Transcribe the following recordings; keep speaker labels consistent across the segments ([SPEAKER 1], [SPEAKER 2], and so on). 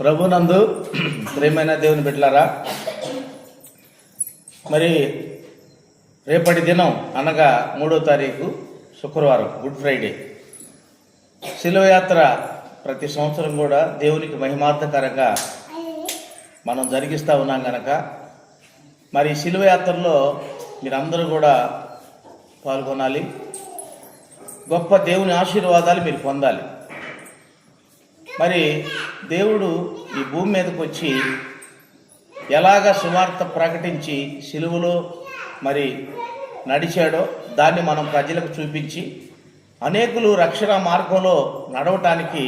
[SPEAKER 1] ప్రభునందు ప్రియమైన దేవుని బిడ్డలారా, మరి రేపటి దినం అనగా 3వ తారీఖు శుక్రవారం, గుడ్ ఫ్రైడే. శిలువ యాత్ర ప్రతి సంవత్సరం కూడా దేవునికి మహిమార్థకరంగా మనం జరిగిస్తూ ఉన్నాం కనుక మరి శిలువ యాత్రలో మీరందరూ కూడా పాల్గొనాలి. గొప్ప దేవుని ఆశీర్వాదాలు మీరు పొందాలి. మరి దేవుడు ఈ భూమి మీదకి వచ్చి ఎలాగ సువార్త ప్రకటించి సిలువలో మరి నడిచాడో దాన్ని మనం ప్రజలకు చూపించి అనేకులు రక్షణ మార్గంలో నడవటానికి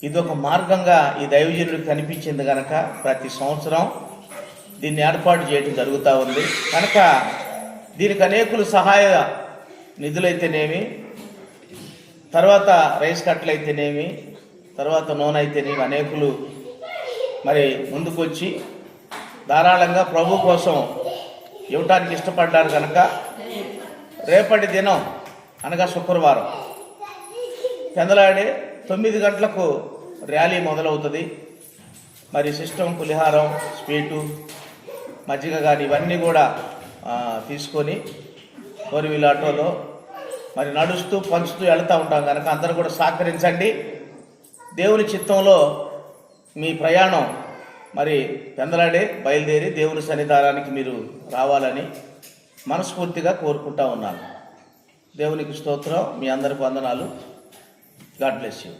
[SPEAKER 1] ఇదొక మార్గంగా ఈ దైవజనుడికి కనిపించింది కనుక ప్రతి సంవత్సరం దీన్ని ఏర్పాటు చేయడం జరుగుతూ ఉంది. కనుక దీనికి అనేకులు సహాయ నిధులైతేనేమి, తర్వాత రైస్ కట్టలు అయితేనేమి, తర్వాత నూనె అయితేనేమి అనేకులు మరి ముందుకొచ్చి ధారాళంగా ప్రభు కోసం ఇవ్వటానికి ఇష్టపడ్డారు. కనుక రేపటి దినం అనగా శుక్రవారం పెందలాడే 9 గంటలకు ర్యాలీ మొదలవుతుంది. మరి సిస్టమ్, పులిహారం, స్వీటు, మజ్జిగ కానీ ఇవన్నీ కూడా తీసుకొని 4-వీల్ ఆటోలో మరి నడుస్తూ పంచుతూ వెళ్తూ ఉంటాం. కనుక అందరూ కూడా సహకరించండి. దేవుని చిత్తంలో మీ ప్రయాణం మరి పెందలాడే బయలుదేరి దేవుని సన్నిధానానికి మీరు రావాలని మనస్ఫూర్తిగా కోరుకుంటా ఉన్నాను. దేవునికి స్తోత్రం. మీ అందరికి వందనాలు. God bless you.